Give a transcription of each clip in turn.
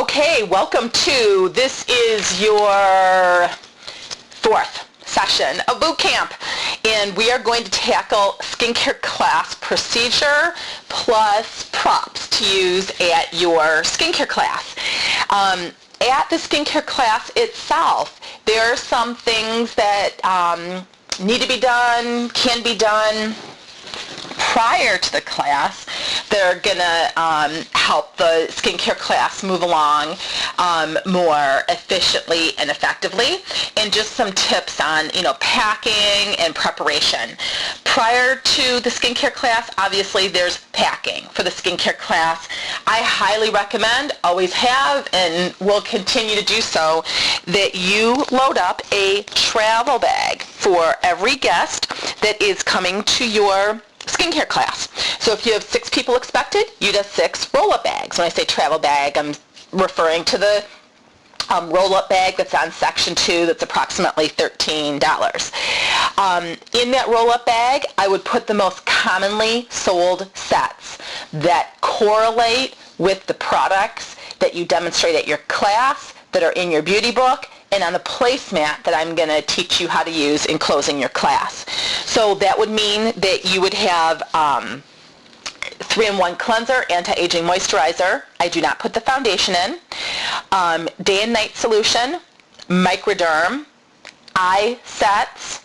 Okay, welcome to, this is your fourth session of boot camp, and we are going to tackle skincare class procedure plus props to use at your skincare class. At the skincare class itself, there are some things that need to be done, can be done prior to the class that are going to help the skincare class move along more efficiently and effectively, and just some tips on packing and preparation. Prior to the skincare class, obviously there's packing. For the skincare class, I highly recommend, always have, and will continue to do so, that you load up a travel bag for every guest that is coming to your skincare class. So if you have 6 people expected, you'd have 6 roll-up bags. When I say travel bag, I'm referring to the roll-up bag that's on section 2 that's approximately $13. In that roll-up bag, I would put the most commonly sold sets that correlate with the products that you demonstrate at your class, that are in your beauty book, and on the placemat that I'm going to teach you how to use in closing your class. So that would mean that you would have 3-in-1 cleanser, anti-aging moisturizer. I do not put the foundation in. Day and night solution, microderm, eye sets,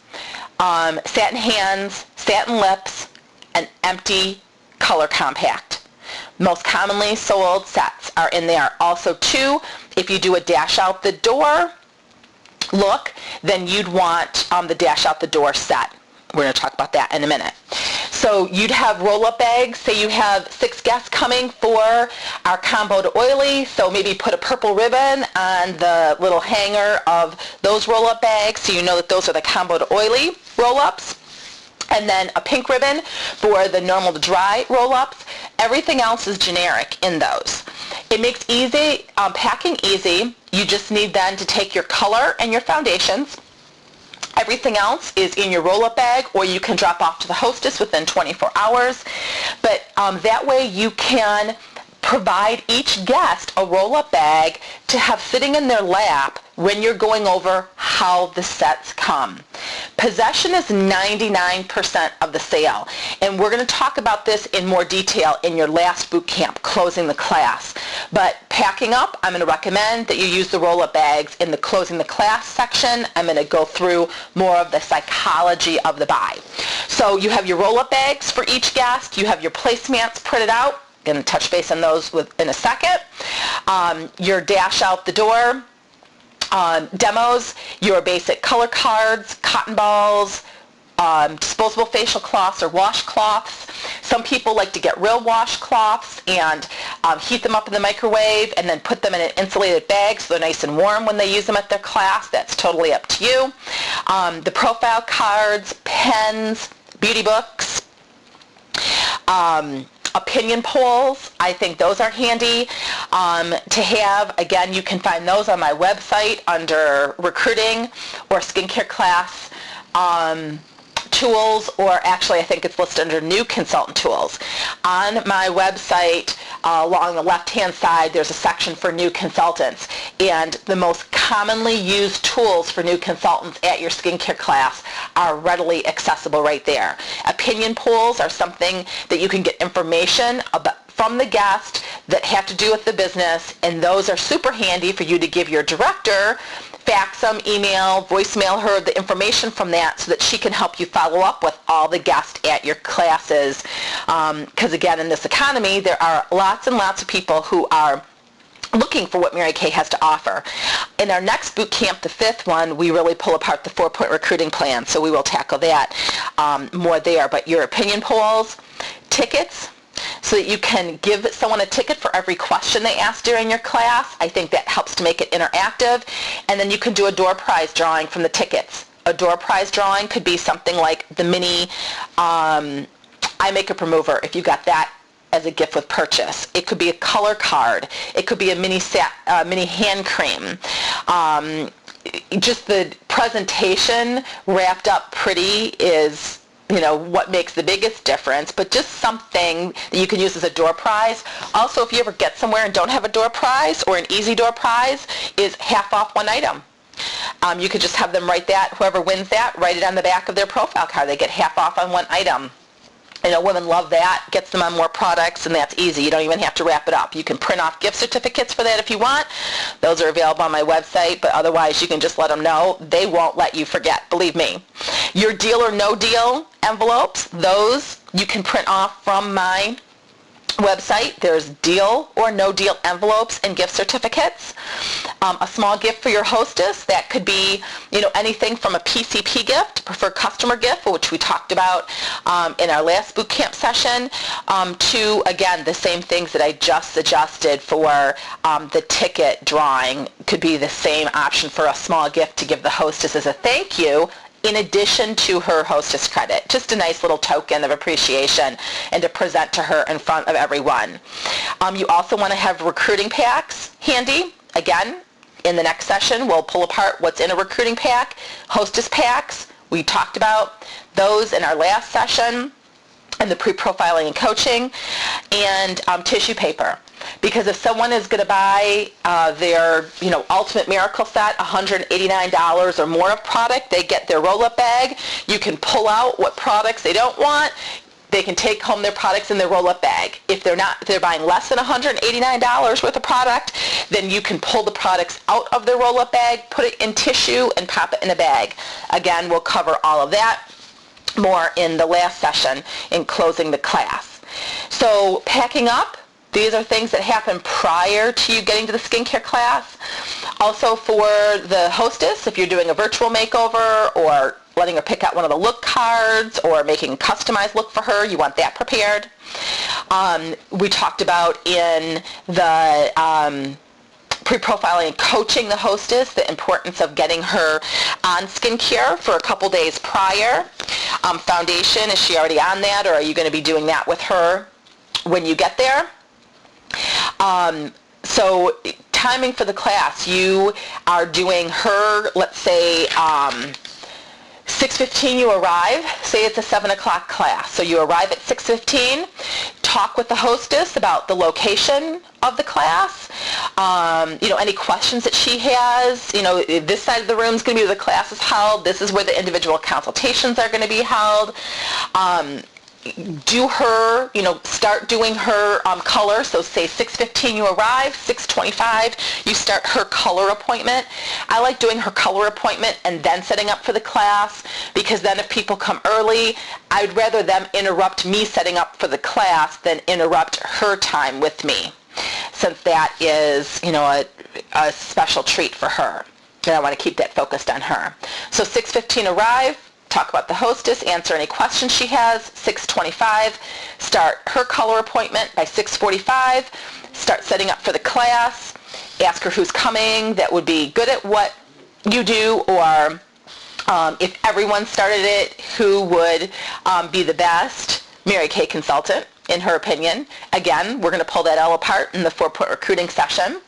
satin hands, satin lips, and empty color compact. Most commonly sold sets are in there. Also too, if you do a dash out the door look, then you'd want the dash out the door set. We're going to talk about that in a minute. So you'd have roll-up bags. Say you have 6 guests coming for our combo to oily, so maybe put a purple ribbon on the little hanger of those roll-up bags so you know that those are the combo to oily roll-ups. And then a pink ribbon for the normal to dry roll-ups. Everything else is generic in those. It makes easy, packing easy. You just need then to take your color and your foundations. Everything else is in your roll-up bag, or you can drop off to the hostess within 24 hours. But that way you can provide each guest a roll-up bag to have sitting in their lap when you're going over how the sets come. Possession is 99% of the sale, and we're going to talk about this in more detail in your last boot camp, closing the class. But packing up, I'm going to recommend that you use the roll-up bags in the closing the class section. I'm going to go through more of the psychology of the buy. So you have your roll-up bags for each guest. You have your placemats printed out. Going to touch base on those in a second. Your dash out the door demos, your basic color cards, cotton balls, disposable facial cloths or washcloths. Some people like to get real washcloths and heat them up in the microwave and then put them in an insulated bag so they're nice and warm when they use them at their class. That's totally up to you. The profile cards, pens, beauty books, opinion polls, I think those are handy to have. Again, you can find those on my website under recruiting or skincare class tools, or actually I think it's listed under new consultant tools. On my website, along the left-hand side, there's a section for new consultants, and the most commonly used tools for new consultants at your skincare class are readily accessible right there. Opinion polls are something that you can get information about from the guest that have to do with the business, and those are super handy for you to give your director, fax them, email, voicemail her the information from that so that she can help you follow up with all the guests at your classes. Because again, in this economy, there are lots and lots of people who are looking for what Mary Kay has to offer. In our next boot camp, the 5th one, we really pull apart the 4-point recruiting plan, so we will tackle that more there. But your opinion polls, tickets, so that you can give someone a ticket for every question they ask during your class. I think that helps to make it interactive. And then you can do a door prize drawing from the tickets. A door prize drawing could be something like the mini eye makeup remover, if you got that as a gift with purchase. It could be a color card. It could be a mini hand cream. Just the presentation wrapped up pretty is what makes the biggest difference, but just something that you can use as a door prize. Also, if you ever get somewhere and don't have a door prize or an easy door prize, is half off one item. You could just have them write that, whoever wins that, write it on the back of their profile card. They get half off on one item. Women love that. Gets them on more products, and that's easy. You don't even have to wrap it up. You can print off gift certificates for that if you want. Those are available on my website, but otherwise you can just let them know. They won't let you forget, believe me. Your deal or no deal envelopes, those you can print off from my website. There's deal or no deal envelopes and gift certificates. A small gift for your hostess, that could be anything from a PCP gift, preferred customer gift, which we talked about in our last boot camp session, to again the same things that I just suggested for the ticket drawing. Could be the same option for a small gift to give the hostess as a thank you, in addition to her hostess credit. Just a nice little token of appreciation and to present to her in front of everyone. You also want to have recruiting packs handy. Again, in the next session, we'll pull apart what's in a recruiting pack. Hostess packs, we talked about those in our last session, and the pre-profiling and coaching, and tissue paper. Because if someone is going to buy their ultimate miracle set, $189 or more of product, they get their roll-up bag. You can pull out what products they don't want. They can take home their products in their roll-up bag. If they're buying less than $189 worth of product, then you can pull the products out of their roll-up bag, put it in tissue, and pop it in a bag. Again, we'll cover all of that more in the last session in closing the class. So packing up, these are things that happen prior to you getting to the skincare class. Also for the hostess, if you're doing a virtual makeover or letting her pick out one of the look cards or making a customized look for her, you want that prepared. We talked about in the pre-profiling and coaching the hostess, the importance of getting her on skincare for a couple days prior. Foundation, is she already on that, or are you going to be doing that with her when you get there? So timing for the class, you are doing her, let's say, 6:15 you arrive, say it's a 7 o'clock class. So you arrive at 6:15, talk with the hostess about the location of the class, any questions that she has, this side of the room is going to be where the class is held, this is where the individual consultations are going to be held. Do her, start doing her color. So say 6:15 you arrive, 6:25 you start her color appointment. I like doing her color appointment and then setting up for the class, because then if people come early, I'd rather them interrupt me setting up for the class than interrupt her time with me, since that is, a special treat for her. And I want to keep that focused on her. So 6:15 arrive, talk about the hostess, answer any questions she has. 6:25, start her color appointment. By 6:45, start setting up for the class. Ask her who's coming that would be good at what you do, or if everyone started it, who would be the best Mary Kay consultant, in her opinion. Again, we're going to pull that all apart in the 4-point recruiting session.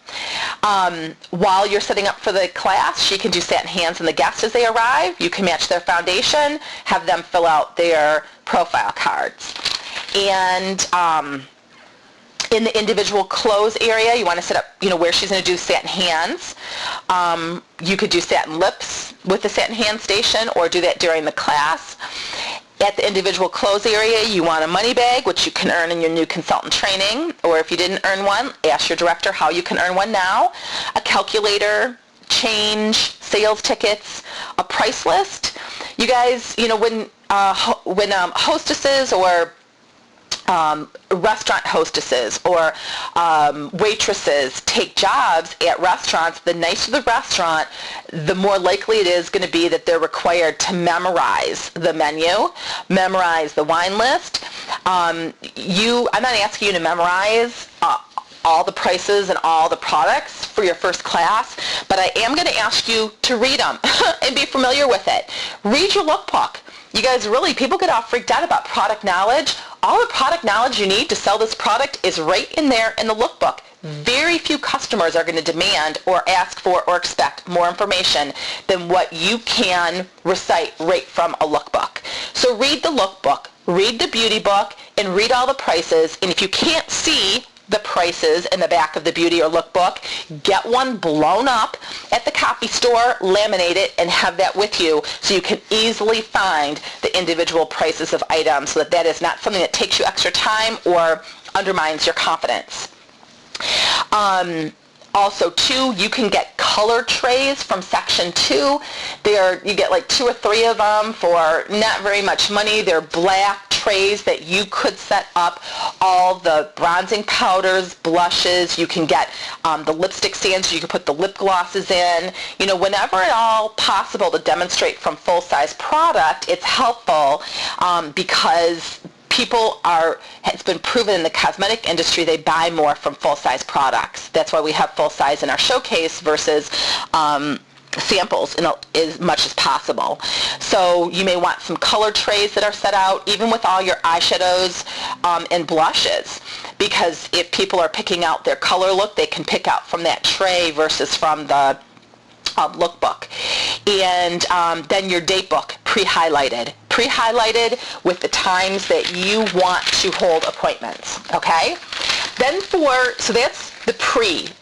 While you're setting up for the class, she can do satin hands on the guests as they arrive. You can match their foundation, have them fill out their profile cards. And in the individual clothes area, you want to set up, where she's going to do satin hands. You could do satin lips with the satin hand station, or do that during the class. At the individual clothes area, you want a money bag, which you can earn in your new consultant training, or if you didn't earn one, ask your director how you can earn one now. A calculator, change, sales tickets, a price list. You guys, when hostesses or restaurant hostesses or waitresses take jobs at restaurants, the nicer the restaurant, the more likely it is going to be that they're required to memorize the menu, memorize the wine list. I'm not asking you to memorize all the prices and all the products for your first class, but I am going to ask you to read them and be familiar with it. Read your lookbook. You guys, really, people get all freaked out about product knowledge. All the product knowledge you need to sell this product is right in there in the lookbook. Very few customers are going to demand or ask for or expect more information than what you can recite right from a lookbook. So read the lookbook, read the beauty book, and read all the prices. And if you can't see the prices in the back of the beauty or lookbook, get one blown up at the copy store, laminate it, and have that with you so you can easily find the individual prices of items so that that is not something that takes you extra time or undermines your confidence. Also, too, you can get color trays from Section 2. You get like 2 or 3 of them for not very much money. They're black trays that you could set up all the bronzing powders, blushes. You can get the lipstick stands. You can put the lip glosses in. Whenever at all possible to demonstrate from full-size product, it's helpful because it's been proven in the cosmetic industry, they buy more from full-size products. That's why we have full-size in our showcase versus samples as much as possible. So you may want some color trays that are set out, even with all your eyeshadows and blushes, because if people are picking out their color look, they can pick out from that tray versus from the lookbook. And then your date book, pre-highlighted with the times that you want to hold appointments, okay? So that's the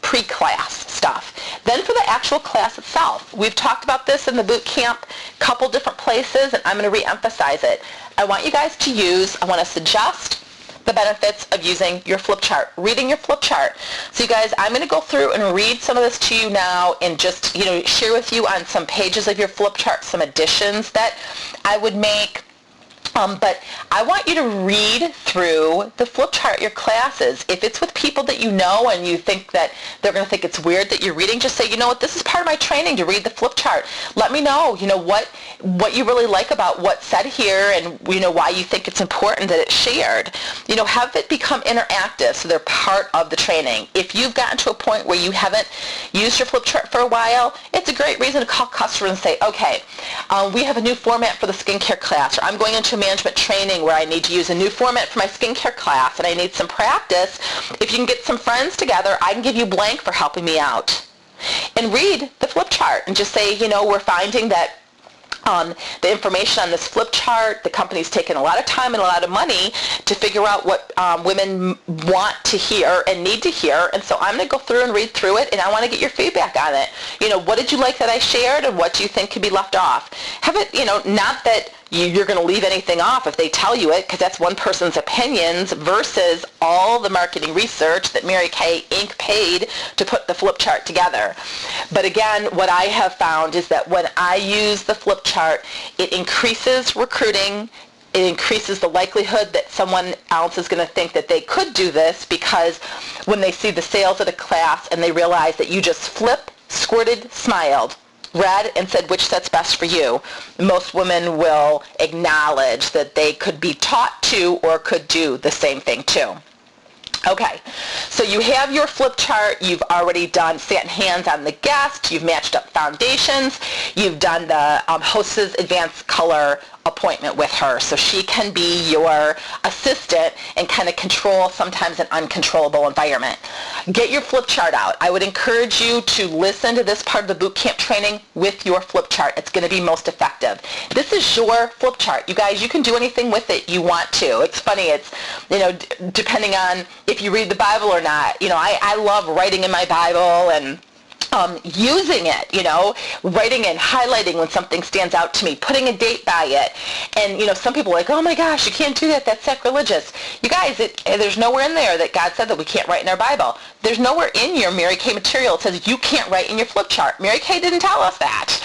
pre-class stuff. Then for the actual class itself, we've talked about this in the boot camp, couple different places, and I'm going to re-emphasize it. I want to suggest the benefits of using your flip chart, reading your flip chart. So you guys, I'm going to go through and read some of this to you now and just, share with you on some pages of your flip chart some additions that I would make. But I want you to read through the flip chart your classes. If it's with people that you know and you think that they're going to think it's weird that you're reading, just say, this is part of my training to read the flip chart. Let me know, what you really like about what's said here and, why you think it's important that it's shared. Have it become interactive so they're part of the training. If you've gotten to a point where you haven't used your flip chart for a while, it's a great reason to call customers and say, okay, we have a new format for the skincare class, or I'm going into management training where I need to use a new format for my skincare class and I need some practice. If you can get some friends together, I can give you blank for helping me out. And read the flip chart and just say, we're finding that the information on this flip chart, the company's taken a lot of time and a lot of money to figure out what women want to hear and need to hear, and so I'm going to go through and read through it, and I want to get your feedback on it. What did you like that I shared, and what do you think could be left off? Have it, not that you're going to leave anything off if they tell you it, because that's one person's opinions versus all the marketing research that Mary Kay Inc. paid to put the flip chart together. But again, what I have found is that when I use the flip chart, it increases recruiting. It increases the likelihood that someone else is going to think that they could do this, because when they see the sales at a class and they realize that you just flipped, squirted, smiled, read, and said which set's best for you, most women will acknowledge that they could be taught to or could do the same thing too. Okay, so you have your flip chart. You've already sat hands on the guest. You've matched up foundations. You've done the Hostess advanced color appointment with her, so she can be your assistant and kind of control sometimes an uncontrollable environment. Get your flip chart out. I would encourage you to listen to this part of the boot camp training with your flip chart. It's going to be most effective. This is your flip chart. You guys, you can do anything with it you want to. It's funny. It's, depending on if you read the Bible or not. I love writing in my Bible and using it, writing and highlighting when something stands out to me, putting a date by it. And, some people are like, oh my gosh, you can't do that. That's sacrilegious. You guys, there's nowhere in there that God said that we can't write in our Bible. There's nowhere in your Mary Kay material that says you can't write in your flip chart. Mary Kay didn't tell us that.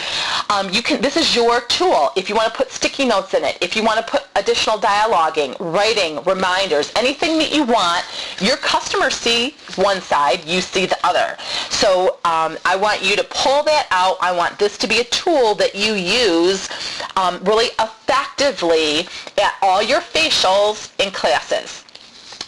This is your tool. If you want to put sticky notes in it, if you want to put additional dialoguing, writing, reminders, anything that you want, your customers see one side, you see the other. So I want you to pull that out. I want this to be a tool that you use really effectively at all your facials and classes.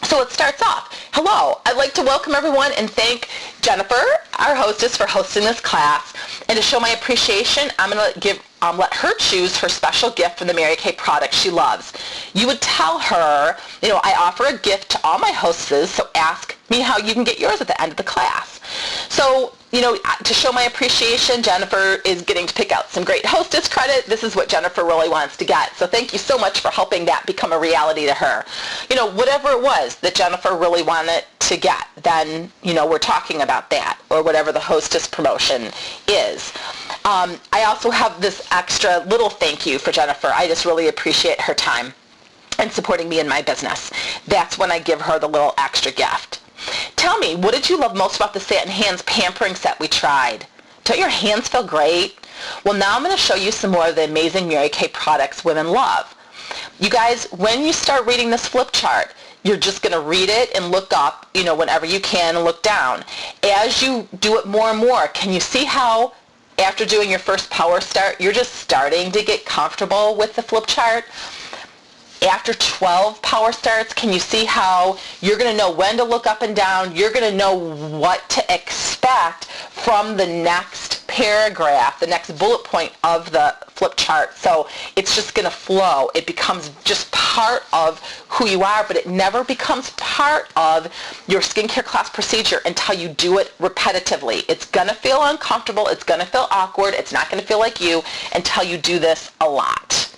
So it starts off, hello, I'd like to welcome everyone and thank Jennifer, our hostess, for hosting this class. And to show my appreciation, I'm going to let her choose her special gift from the Mary Kay product she loves. You would tell her, I offer a gift to all my hostesses, so ask me how you can get yours at the end of the class. So, to show my appreciation, Jennifer is getting to pick out some great Hostess credit. This is what Jennifer really wants to get. So thank you so much for helping that become a reality to her. Whatever it was that Jennifer really wanted to get, then, we're talking about that, or whatever the Hostess promotion is. I also have this extra little thank you for Jennifer. I just really appreciate her time and supporting me in my business. That's when I give her the little extra gift. Tell me, what did you love most about the Satin Hands pampering set we tried? Don't your hands feel great? Well, now I'm going to show you some more of the amazing Mary Kay products women love. You guys, when you start reading this flip chart, you're just going to read it and look up, whenever you can, and look down. As you do it more and more, can you see how after doing your first power start, you're just starting to get comfortable with the flip chart? After 12 power starts, can you see how you're going to know when to look up and down? You're going to know what to expect from the next paragraph, the next bullet point of the flip chart. So it's just going to flow. It becomes just part of who you are, but it never becomes part of your skincare class procedure until you do it repetitively. It's going to feel uncomfortable. It's going to feel awkward. It's not going to feel like you until you do this a lot.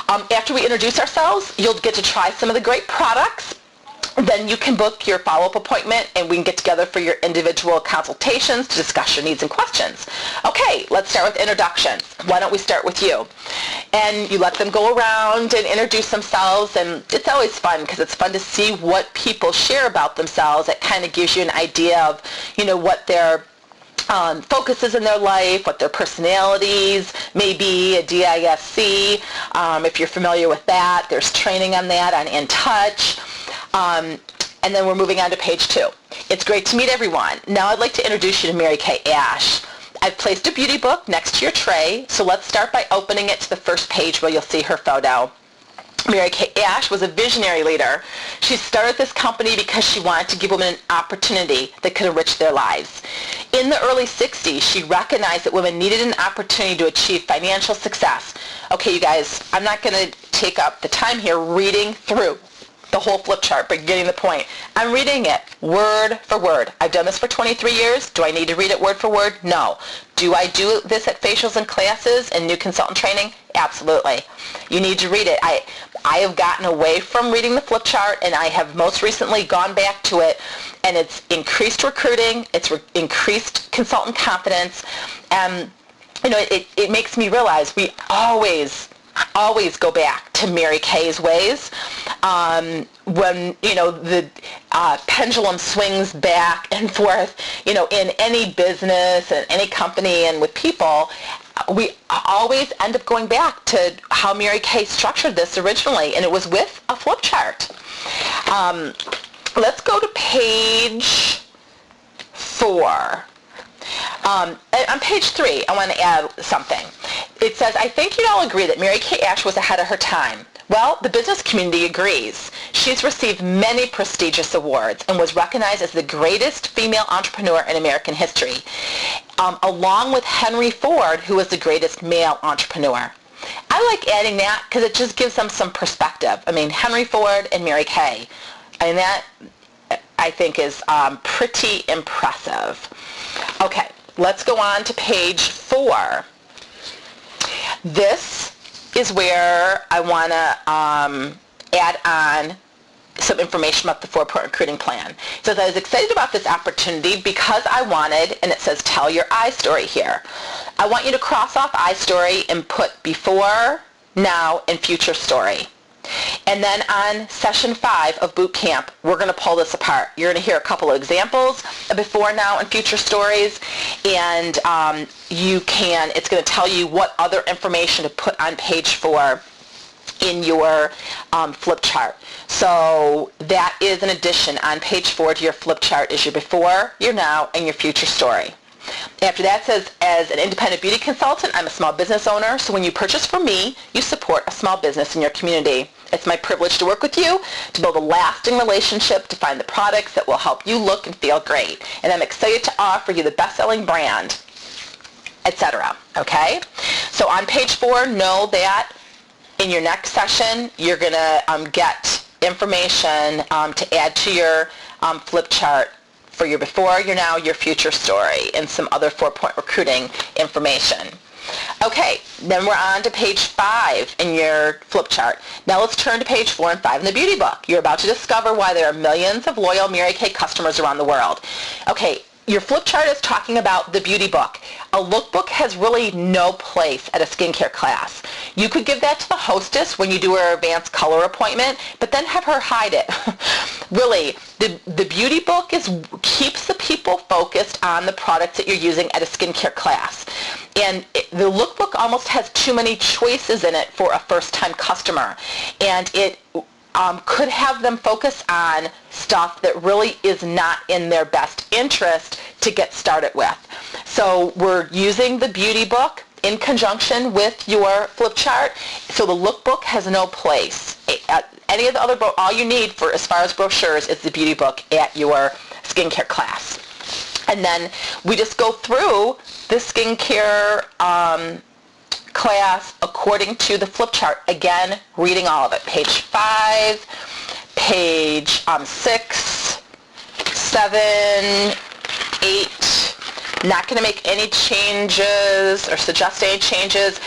After we introduce ourselves, you'll get to try some of the great products. Then you can book your follow-up appointment and we can get together for your individual consultations to discuss your needs and questions. Okay, let's start with introductions. Why don't we start with you? And you let them go around and introduce themselves, and it's always fun because it's fun to see what people share about themselves. It kind of gives you an idea of, what their focuses in their life, what their personalities may be, a DISC. If you're familiar with that, there's training on that on In Touch. And then we're moving on to page 2. It's great to meet everyone. Now I'd like to introduce you to Mary Kay Ash. I've placed a beauty book next to your tray, so let's start by opening it to the first page where you'll see her photo. Mary Kay Ash was a visionary leader. She started this company because she wanted to give women an opportunity that could enrich their lives. In the early 60s, she recognized that women needed an opportunity to achieve financial success. Okay, you guys, I'm not going to take up the time here reading through the whole flip chart, but getting the point. I'm reading it word for word. I've done this for 23 years. Do I need to read it word for word? No. Do I do this at facials and classes and new consultant training? Absolutely. You need to read it. I have gotten away from reading the flip chart, and I have most recently gone back to it, and it's increased recruiting, it's increased consultant confidence, and it makes me realize we always go back to Mary Kay's ways. When the pendulum swings back and forth, in any business and any company and with people, we always end up going back to how Mary Kay structured this originally, and it was with a flip chart. Let's go to page 4. On page 3, I want to add something. It says, I think you'd all agree that Mary Kay Ash was ahead of her time. Well, the business community agrees. She's received many prestigious awards and was recognized as the greatest female entrepreneur in American history, along with Henry Ford, who was the greatest male entrepreneur. I like adding that because it just gives them some perspective. I mean, Henry Ford and Mary Kay. And that, I think, is pretty impressive. Okay, let's go on to page 4. This is where I want to add on some information about the 4-point recruiting plan. It says, I was excited about this opportunity because I wanted, and it says tell your I story here. I want you to cross off I story and put before, now, and future story. And then on session 5 of boot camp, we're going to pull this apart. You're going to hear a couple of examples of before, now, and future stories, and it's going to tell you what other information to put on page 4 in your flip chart. So that is an addition on page 4 to your flip chart is your before, your now, and your future story. After that, it says, as an independent beauty consultant, I'm a small business owner, so when you purchase from me, you support a small business in your community. It's my privilege to work with you, to build a lasting relationship, to find the products that will help you look and feel great. And I'm excited to offer you the best-selling brand, etc. Okay? So on page 4, know that in your next session, you're going to get information to add to your flip chart for your before, your now, your future story, and some other 4-point recruiting information. Okay, then we're on to page 5 in your flip chart. Now let's turn to page 4 and 5 in the beauty book. You're about to discover why there are millions of loyal Mary Kay customers around the world. Okay, your flip chart is talking about the beauty book. A lookbook has really no place at a skincare class. You could give that to the hostess when you do her advanced color appointment, but then have her hide it. Really, the beauty book keeps the people focused on the products that you're using at a skincare class. And the lookbook almost has too many choices in it for a first-time customer. And it could have them focus on stuff that really is not in their best interest to get started with. So we're using the beauty book in conjunction with your flip chart. So the lookbook has no place. Any of the other all you need for as far as brochures is the beauty book at your skincare class. And then we just go through the skincare class according to the flip chart. Again, reading all of it. Page 5, page 6, 7, 8. Not going to make any changes or suggest any changes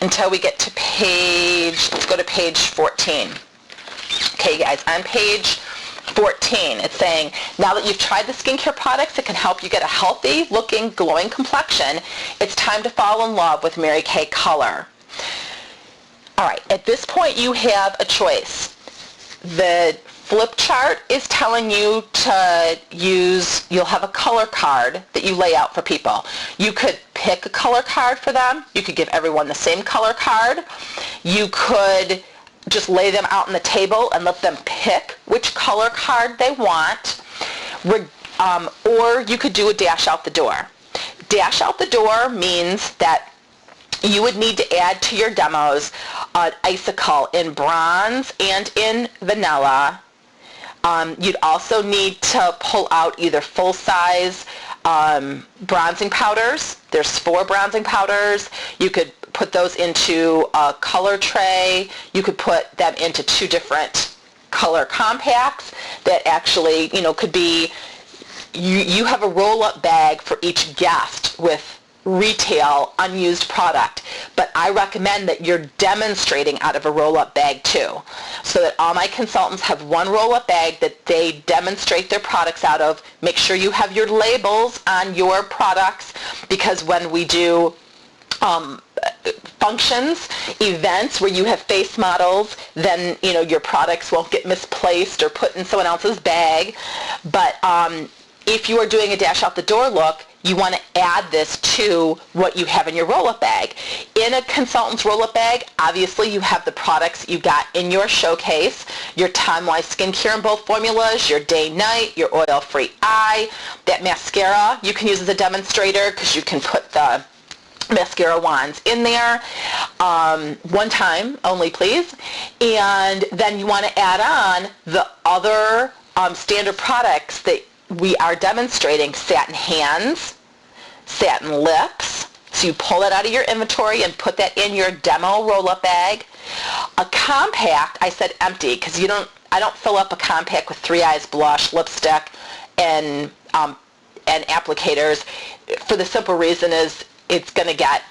until we get to let's go to page 14. Okay, guys, on page 14, it's saying, now that you've tried the skincare products that can help you get a healthy looking, glowing complexion, it's time to fall in love with Mary Kay Color. All right, at this point you have a choice. The flip chart is telling you to you'll have a color card that you lay out for people. You could pick a color card for them. You could give everyone the same color card. You could just lay them out on the table and let them pick which color card they want, or you could do a dash out the door. Dash out the door means that you would need to add to your demos an icicle in bronze and in vanilla. You'd also need to pull out either full-size bronzing powders. There's 4 bronzing powders. You could put those into a color tray. You could put them into 2 different color compacts that actually, could be, you have a roll-up bag for each guest with retail unused product, but I recommend that you're demonstrating out of a roll-up bag too, so that all my consultants have one roll-up bag that they demonstrate their products out of. Make sure you have your labels on your products, because when we do functions, events where you have face models, then your products won't get misplaced or put in someone else's bag. But if you are doing a dash out the door look, you want to add this to what you have in your roll-up bag. In a consultant's roll-up bag, obviously you have the products you got in your showcase, your Time-Wise skincare in both formulas, your day-night, your oil-free eye, that mascara you can use as a demonstrator because you can put the mascara wands in there, one time only please. And then you want to add on the other standard products that we are demonstrating: satin hands, satin lips. So you pull that out of your inventory and put that in your demo roll-up bag. A compact, I said empty because I don't fill up a compact with 3 Eyes blush, lipstick, and applicators, for the simple reason is it's going to get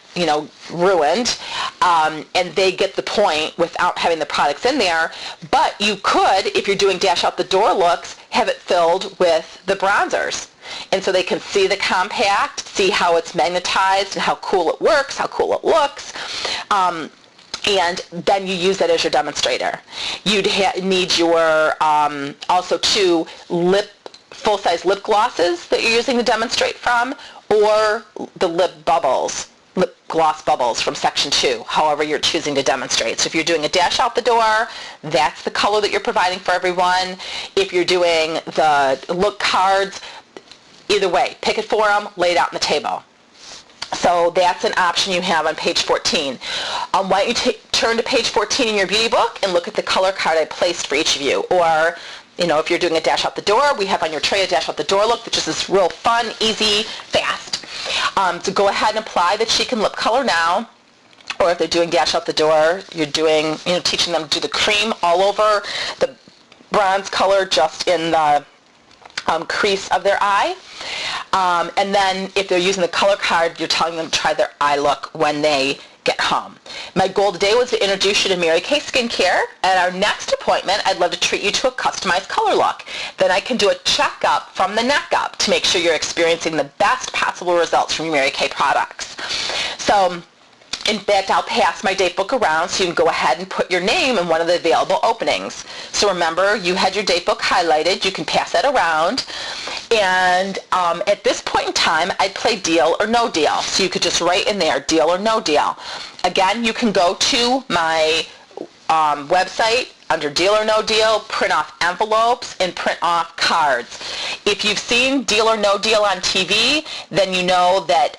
ruined, and they get the point without having the products in there. But you could, if you're doing dash out the door looks, have it filled with the bronzers, and so they can see the compact, see how it's magnetized and how cool it works, how cool it looks, and then you use that as your demonstrator. You'd need your also 2 full-size lip glosses that you're using to demonstrate from, or the lip gloss bubbles from section 2, however you're choosing to demonstrate. So if you're doing a dash out the door, that's the color that you're providing for everyone. If you're doing the look cards, either way, pick it for them, lay it out on the table. So that's an option you have on page 14. Why don't you turn to page 14 in your beauty book and look at the color card I placed for each of you. Or if you're doing a dash out the door, we have on your tray a dash out the door look, which is this real fun, easy, fast. So go ahead and apply the cheek and lip color now. Or if they're doing dash out the door, you're doing, teaching them to do the cream all over the bronze color just in the crease of their eye. And then if they're using the color card, you're telling them to try their eye look when they get home. My goal today was to introduce you to Mary Kay Skincare. At our next appointment, I'd love to treat you to a customized color look. Then I can do a checkup from the neck up to make sure you're experiencing the best possible results from your Mary Kay products. So, in fact, I'll pass my date book around so you can go ahead and put your name in one of the available openings. So remember, you had your date book highlighted. You can pass that around. And at this point in time, I'd play deal or no deal. So you could just write in there, deal or no deal. Again, you can go to my website under deal or no deal, print off envelopes, and print off cards. If you've seen Deal or No Deal on TV, then you know that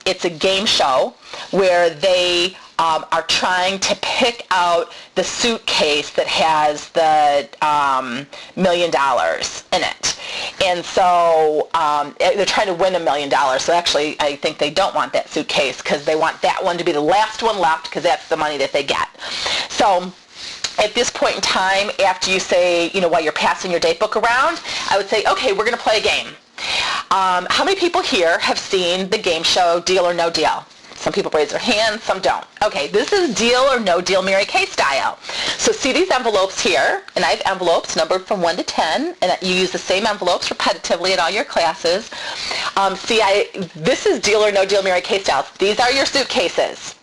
it's a game show where they are trying to pick out the suitcase that has the $1 million in it. And so they're trying to win $1 million. So actually, I think they don't want that suitcase because they want that one to be the last one left because that's the money that they get. So at this point in time, after you say, while you're passing your date book around, I would say, okay, we're going to play a game. How many people here have seen the game show Deal or No Deal? Some people raise their hands, some don't. Okay, this is Deal or No Deal Mary Kay style. So see these envelopes here, and I have envelopes numbered from 1 to 10, and you use the same envelopes repetitively in all your classes. This is Deal or No Deal Mary Kay style. These are your suitcases.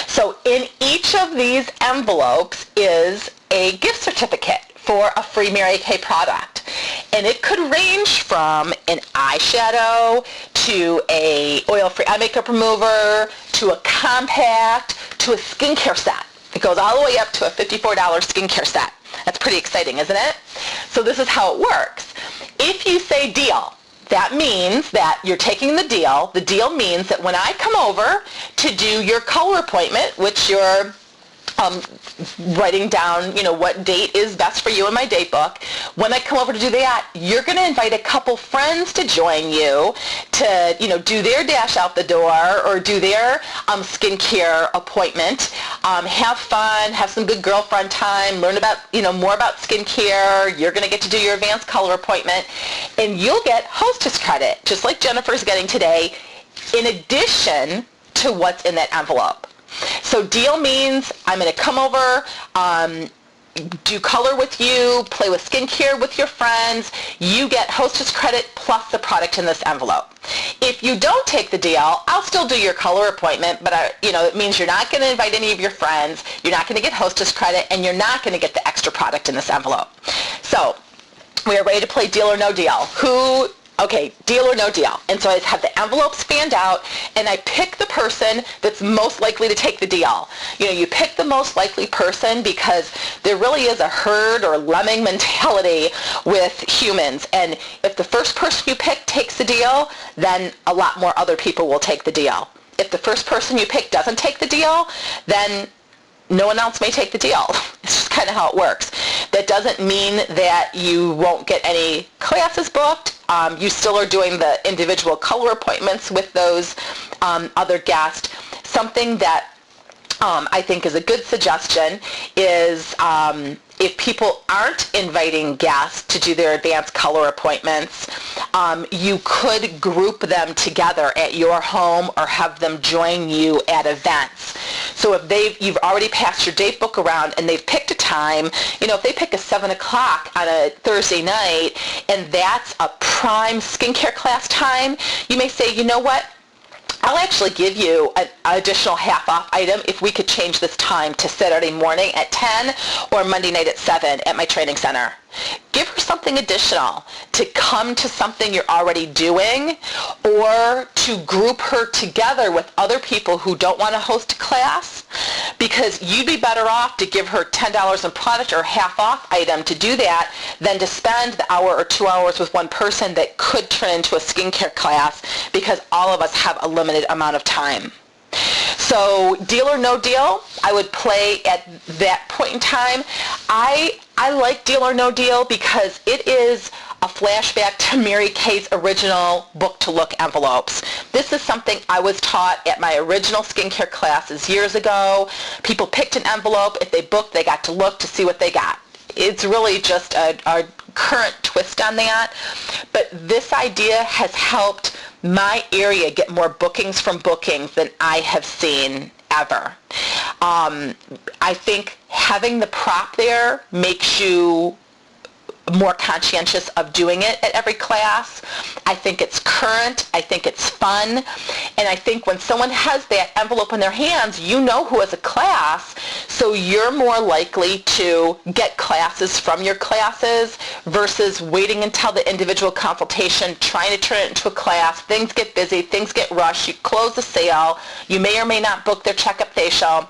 So in each of these envelopes is a gift certificate for a free Mary Kay product. And it could range from an eyeshadow to a oil-free eye makeup remover to a compact to a skincare set. It goes all the way up to a $54 skincare set. That's pretty exciting, isn't it? So this is how it works. If you say deal, that means that you're taking the deal. The deal means that when I come over to do your color appointment, which you're writing down, what date is best for you in my date book. When I come over to do that, you're going to invite a couple friends to join you to, do their dash out the door or do their skincare appointment. Have fun, have some good girlfriend time, learn about, more about skincare. You're going to get to do your advanced color appointment, and you'll get Hostess credit, just like Jennifer's getting today, in addition to what's in that envelope. So deal means I'm going to come over, do color with you, play with skincare with your friends. You get Hostess credit plus the product in this envelope. If you don't take the deal, I'll still do your color appointment, but it means you're not going to invite any of your friends, you're not going to get Hostess credit, and you're not going to get the extra product in this envelope. So we are ready to play Deal or No Deal. Okay, deal or no deal. And so I have the envelopes fanned out, and I pick the person that's most likely to take the deal. You pick the most likely person because there really is a herd or lemming mentality with humans. And if the first person you pick takes the deal, then a lot more other people will take the deal. If the first person you pick doesn't take the deal, then no one else may take the deal. It's just kind of how it works. That doesn't mean that you won't get any classes booked. You still are doing the individual color appointments with those other guests. Something that I think is a good suggestion is if people aren't inviting guests to do their advanced color appointments, you could group them together at your home or have them join you at events. So if you've already passed your date book around and they've picked a time, if they pick a 7 o'clock on a Thursday night and that's a prime skincare class time, you may say, you know what? I'll actually give you an additional half-off item if we could change this time to Saturday morning at 10 or Monday night at 7 at my training center. Give her something additional to come to something you're already doing, or to group her together with other people who don't want to host a class, because you'd be better off to give her $10 in product or half-off item to do that than to spend the hour or 2 hours with one person that could turn into a skincare class, because all of us have a limited amount of time. So deal or no deal, I would play at that point in time. I like Deal or No Deal because it is a flashback to Mary Kay's original book-to-look envelopes. This is something I was taught at my original skincare classes years ago. People picked an envelope. If they booked, they got to look to see what they got. it's really just a current twist on that. But this idea has helped my area get more bookings from bookings than I have seen ever. I think having the prop there makes you more conscientious of doing it at every class. I think it's current. I think it's fun. And I think when someone has that envelope in their hands, you know who has a class, so you're more likely to get classes from your classes versus waiting until the individual consultation, trying to turn it into a class. Things get busy. Things get rushed. You close the sale. You may or may not book their checkup facial,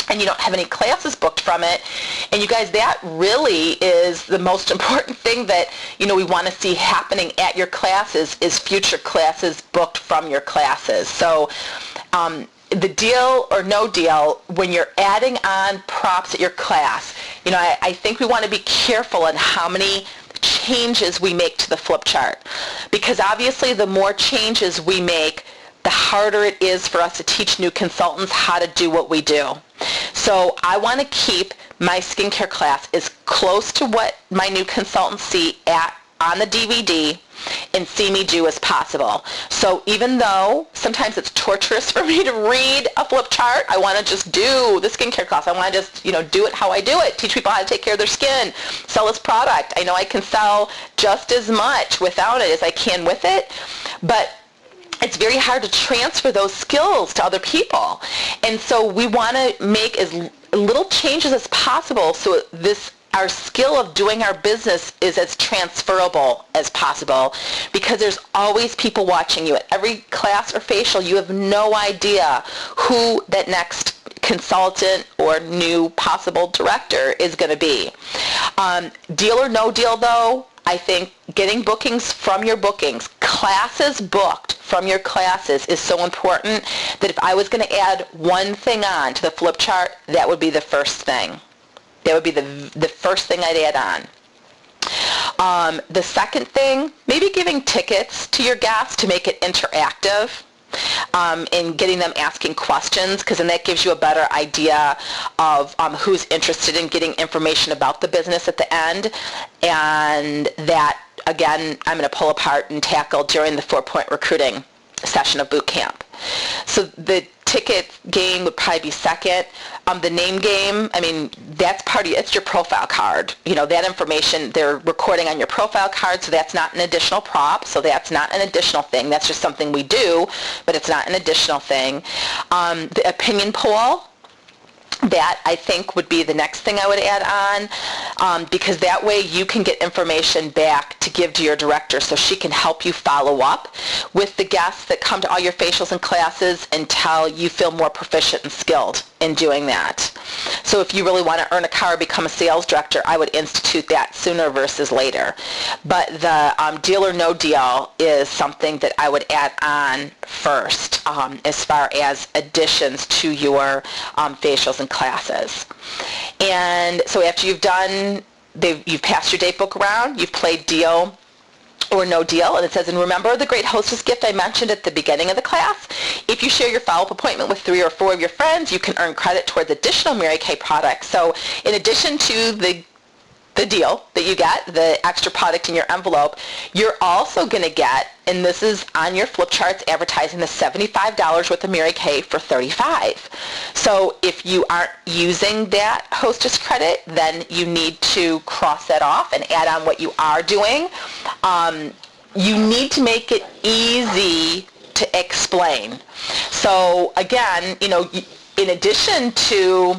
and you don't have any classes booked from it. And you guys, that really is the most important thing that, we want to see happening at your classes is future classes booked from your classes. So the deal or no deal, when you're adding on props at your class, I think we want to be careful on how many changes we make to the flip chart. Because obviously the more changes we make, the harder it is for us to teach new consultants how to do what we do. So I want to keep my skincare class as close to what my new consultants see on the DVD and see me do as possible. So even though sometimes it's torturous for me to read a flip chart, I want to just do the skincare class. I want to just, do it how I do it, teach people how to take care of their skin, sell this product. I know I can sell just as much without it as I can with it, but it's very hard to transfer those skills to other people. And so we want to make as little changes as possible so our skill of doing our business is as transferable as possible, because there's always people watching you. At every class or facial, you have no idea who that next consultant or new possible director is going to be. Deal or no deal, though, I think getting bookings from your bookings, classes booked from your classes is so important that if I was going to add one thing on to the flip chart, that would be the first thing. That would be the first thing I'd add on. The second thing, maybe giving tickets to your guests to make it interactive. And getting them asking questions, because then that gives you a better idea of who's interested in getting information about the business at the end. And that, again, I'm going to pull apart and tackle during the 4-point recruiting session of boot camp. So the ticket game would probably be second. The name game, that's it's your profile card. That information they're recording on your profile card, so that's not an additional prop, so that's not an additional thing. That's just something we do, but it's not an additional thing. The opinion poll, that I think would be the next thing I would add on, because that way you can get information back to give to your director so she can help you follow up with the guests that come to all your facials and classes until you feel more proficient and skilled in doing that. So if you really want to earn a car or become a sales director, I would institute that sooner versus later. But the deal or no deal is something that I would add on first as far as additions to your facials and classes. And so after you've passed your date book around, you've played deal or no deal, and it says, and remember the great hostess gift I mentioned at the beginning of the class? If you share your follow-up appointment with 3 or 4 of your friends, you can earn credit towards additional Mary Kay products. So in addition to the deal that you get, the extra product in your envelope, you're also going to get, and this is on your flip charts, advertising the $75 worth of Mary Kay for $35. So if you aren't using that hostess credit, then you need to cross that off and add on what you are doing. You need to make it easy to explain. So again, in addition to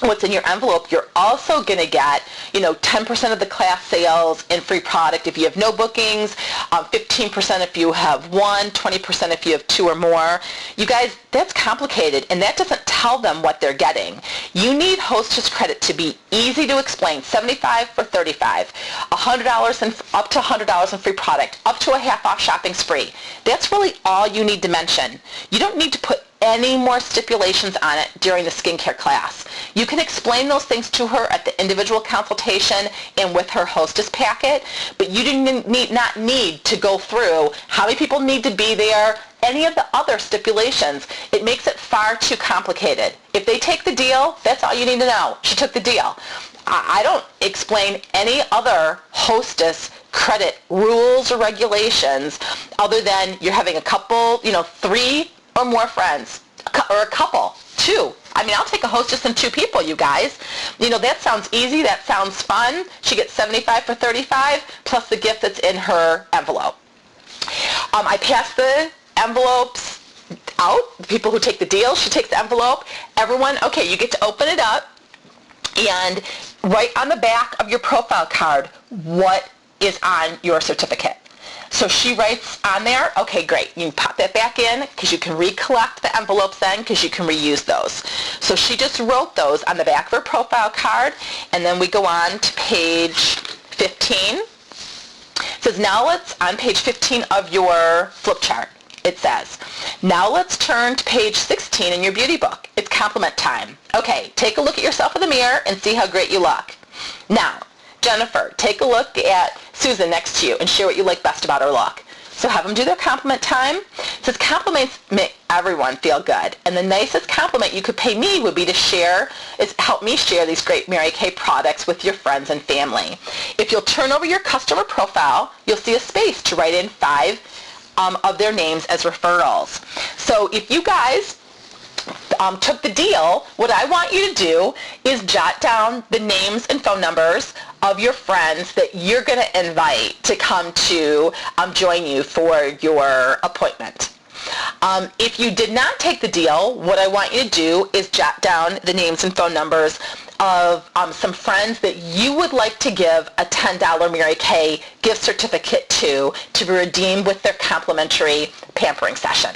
what's in your envelope, you're also going to get, 10% of the class sales and free product if you have no bookings, 15% if you have 1, 20% if you have 2 or more. You guys, that's complicated, and that doesn't tell them what they're getting. You need hostess credit to be easy to explain. $75 for $35, $100 and up to $100 in free product, up to a half-off shopping spree. That's really all you need to mention. You don't need to put any more stipulations on it during the skincare class. You can explain those things to her at the individual consultation and with her hostess packet, but you do not need to go through how many people need to be there, any of the other stipulations. It makes it far too complicated. If they take the deal, that's all you need to know. She took the deal. I don't explain any other Hostess credit rules or regulations other than you're having a couple, 3 or more friends, or a couple, 2. I mean, I'll take a Hostess and 2 people, you guys. That sounds easy. That sounds fun. She gets $75 for $35 plus the gift that's in her envelope. I pass the envelopes out. The people who take the deal, she takes the envelope. Everyone, okay, you get to open it up and write on the back of your profile card what is on your certificate. So she writes on there, okay, great. You can pop that back in because you can recollect the envelopes then because you can reuse those. So she just wrote those on the back of her profile card, and then we go on to page 15. It says, now let's, on page 15 of your flip chart, it says, now let's turn to page 16 in your beauty book. It's compliment time. Okay, take a look at yourself in the mirror and see how great you look. Now, Jennifer, take a look at Susan next to you and share what you like best about her look. So have them do their compliment time. It says compliments make everyone feel good. And the nicest compliment you could pay me would be to help me share these great Mary Kay products with your friends and family. If you'll turn over your customer profile, you'll see a space to write in 5 of their names as referrals. So if you guys took the deal, what I want you to do is jot down the names and phone numbers of your friends that you're going to invite to come to join you for your appointment. If you did not take the deal, what I want you to do is jot down the names and phone numbers of some friends that you would like to give a $10 Mary Kay gift certificate to be redeemed with their complimentary pampering session.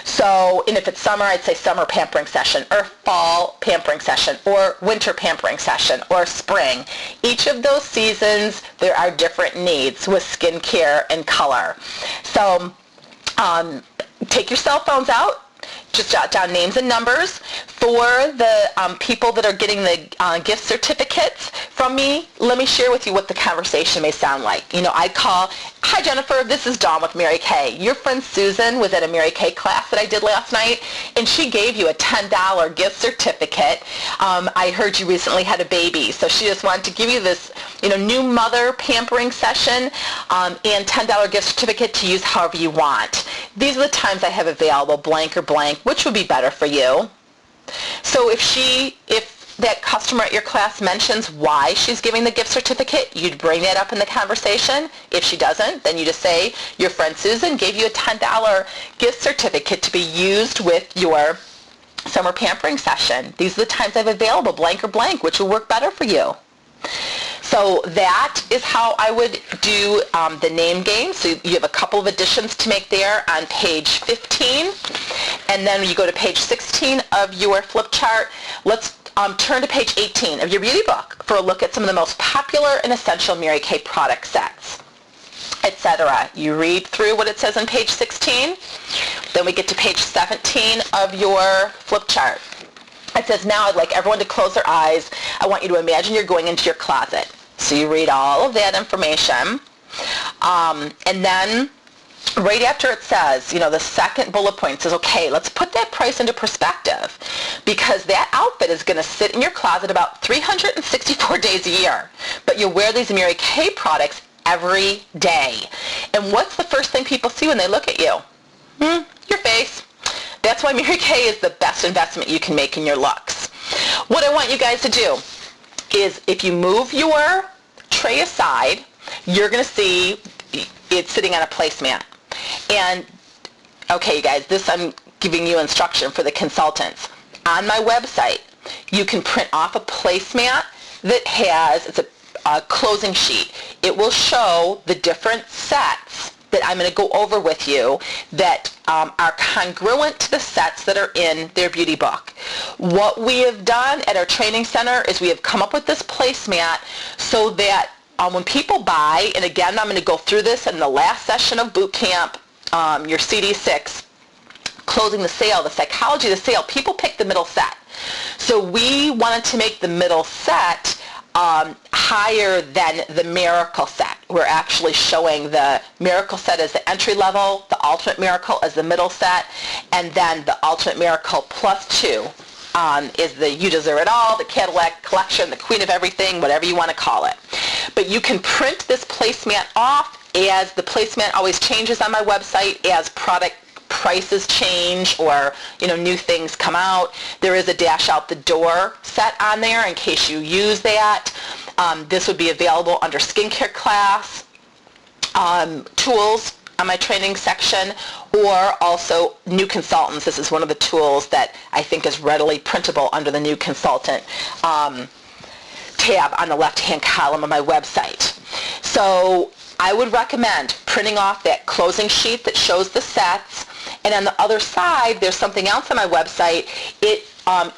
So, and if it's summer, I'd say summer pampering session, or fall pampering session, or winter pampering session, or spring. Each of those seasons, there are different needs with skincare and color. So, take your cell phones out. Just jot down names and numbers for the people that are getting the gift certificates from me. Let me share with you what the conversation may sound like. I'd call, hi Jennifer, this is Dawn with Mary Kay. Your friend Susan was at a Mary Kay class that I did last night, and she gave you a $10 gift certificate. I heard you recently had a baby, so she just wanted to give you this new mother pampering session and $10 gift certificate to use however you want. These are the times I have available, blank or blank. Which would be better for you? So if that customer at your class mentions why she's giving the gift certificate, you'd bring that up in the conversation. If she doesn't, then you just say, your friend Susan gave you a $10 gift certificate to be used with your summer pampering session. These are the times I have available, blank or blank, which will work better for you. So that is how I would do the name game. So you have a couple of additions to make there on page 15. And then you go to page 16 of your flip chart. Let's turn to page 18 of your beauty book for a look at some of the most popular and essential Mary Kay product sets, etc. You read through what it says on page 16. Then we get to page 17 of your flip chart. It says, now I'd like everyone to close their eyes. I want you to imagine you're going into your closet. So you read all of that information. And then right after it says, the second bullet point says, okay, let's put that price into perspective, because that outfit is going to sit in your closet about 364 days a year. But you wear these Mary Kay products every day. And what's the first thing people see when they look at you? Your face. That's why Mary Kay is the best investment you can make in your looks. What I want you guys to do is, if you move your tray aside, you're going to see it sitting on a placemat. And, okay, you guys, this I'm giving you instruction for the consultants. On my website, you can print off a placemat that has, it's a closing sheet. It will show the different sets that I'm going to go over with you that are congruent to the sets that are in their beauty book. What we have done at our training center is we have come up with this placemat so that when people buy, and again, I'm going to go through this in the last session of boot camp, your CD6, closing the sale, the psychology of the sale, people pick the middle set. So we wanted to make the middle set higher than the Miracle set. We're actually showing the Miracle set as the entry level, the Ultimate Miracle as the middle set, and then the Ultimate Miracle plus 2 is the You Deserve It All, the Cadillac Collection, the Queen of Everything, whatever you want to call it. But you can print this placemat off, as the placemat always changes on my website as product prices change or new things come out. There is a dash out the door set on there in case you use that. This would be available under skincare class, tools on my training section, or also new consultants. This is one of the tools that I think is readily printable under the new consultant tab on the left-hand column of my website. So I would recommend printing off that closing sheet that shows the sets, and on the other side there's something else on my website. It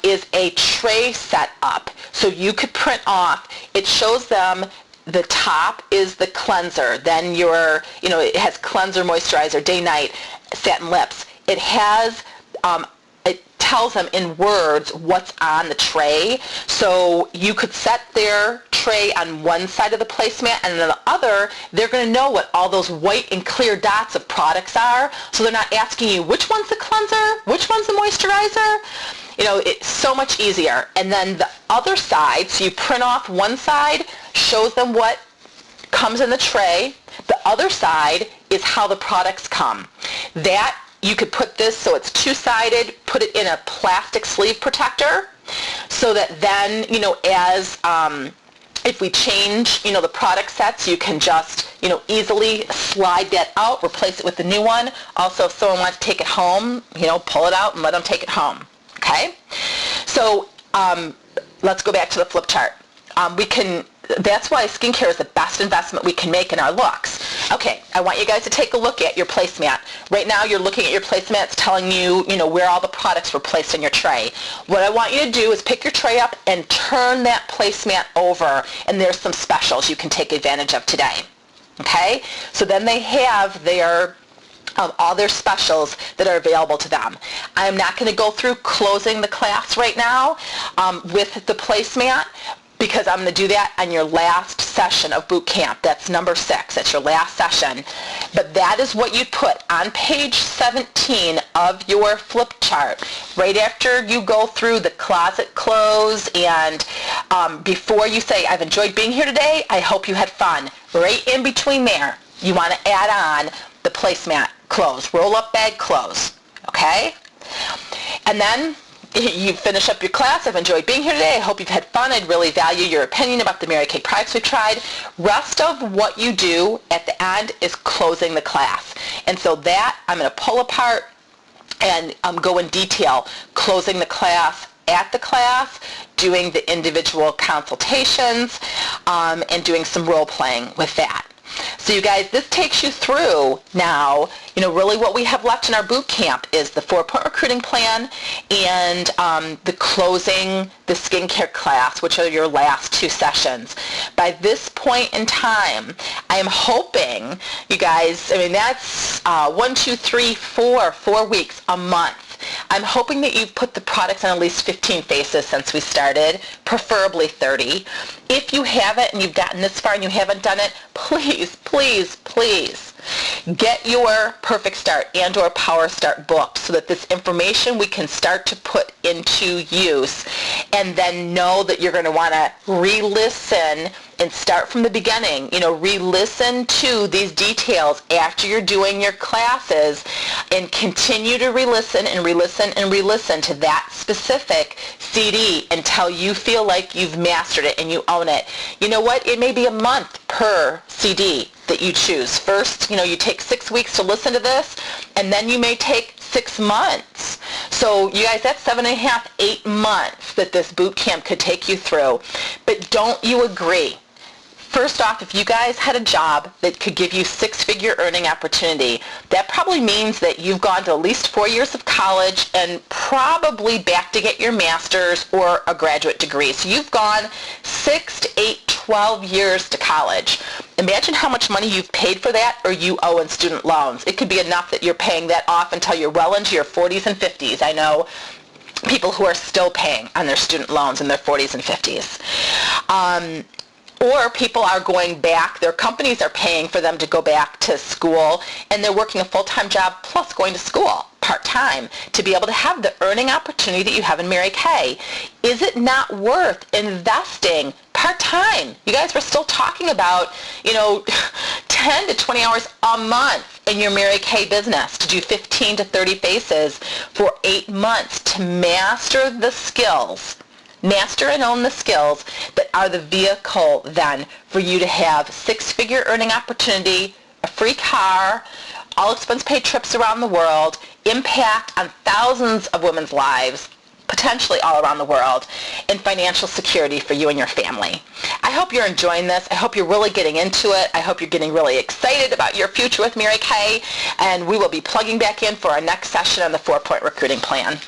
is a tray set up, so you could print off. It shows them. The top is the cleanser, then it has cleanser, moisturizer, day, night, satin lips. It has, it tells them in words what's on the tray, so you could set their tray on one side of the placemat, and on the other, they're going to know what all those white and clear dots of products are, so they're not asking you, which one's the cleanser, which one's the moisturizer? It's so much easier. And then the other side, so you print off one side, shows them what comes in the tray. The other side is how the products come. That, you could put this so it's two-sided, put it in a plastic sleeve protector, so that then, as if we change, the product sets, you can just, easily slide that out, replace it with the new one. Also, if someone wants to take it home, pull it out and let them take it home. Okay? So let's go back to the flip chart. That's why skincare is the best investment we can make in our looks. Okay, I want you guys to take a look at your placemat. Right now you're looking at your placemat. It's telling you, where all the products were placed in your tray. What I want you to do is pick your tray up and turn that placemat over, and there's some specials you can take advantage of today. Okay? So then they have their all their specials that are available to them. I'm not going to go through closing the class right now with the placemat, because I'm going to do that on your last session of boot camp. That's number 6. That's your last session. But that is what you put on page 17 of your flip chart. Right after you go through the closet close, and before you say, I've enjoyed being here today, I hope you had fun. Right in between there, you want to add on the placemat close, roll up bag close, okay? And then you finish up your class. I've enjoyed being here today. I hope you've had fun. I'd really value your opinion about the Mary Kay products we've tried. Rest of what you do at the end is closing the class. And so that I'm going to pull apart and go in detail, closing the class, at the class, doing the individual consultations, and doing some role playing with that. So you guys, this takes you through now, really what we have left in our boot camp is the 4-point recruiting plan and the closing the skincare class, which are your last 2 sessions. By this point in time, I am hoping, you guys, that's 4 weeks, a month. I'm hoping that you've put the products on at least 15 faces since we started, preferably 30. If you haven't and you've gotten this far and you haven't done it, please, please, please get your Perfect Start and or Power Start booked so that this information we can start to put into use, and then know that you're going to want to re-listen and start from the beginning, re-listen to these details after you're doing your classes, and continue to re-listen and re-listen and re-listen to that specific CD until you feel like you've mastered it and you own it. You know what? It may be a month per CD that you choose. First, you take 6 weeks to listen to this, and then you may take 6 months. So you guys, that's 7.5, 8 months that this boot camp could take you through. But don't you agree? First off, if you guys had a job that could give you 6-figure earning opportunity, that probably means that you've gone to at least 4 years of college and probably back to get your master's or a graduate degree. So you've gone 6 to 8, 12 years to college. Imagine how much money you've paid for that or you owe in student loans. It could be enough that you're paying that off until you're well into your 40s and 50s. I know people who are still paying on their student loans in their 40s and 50s. Or people are going back, their companies are paying for them to go back to school, and they're working a full-time job plus going to school part-time to be able to have the earning opportunity that you have in Mary Kay? Is it not worth investing part-time? You guys were still talking about, 10 to 20 hours a month in your Mary Kay business to do 15 to 30 faces for 8 months to master the skills. Master and own the skills that are the vehicle then for you to have six-figure earning opportunity, a free car, all expense paid trips around the world, impact on thousands of women's lives, potentially all around the world, and financial security for you and your family. I hope you're enjoying this. I hope you're really getting into it. I hope you're getting really excited about your future with Mary Kay, and we will be plugging back in for our next session on the 4-point recruiting plan.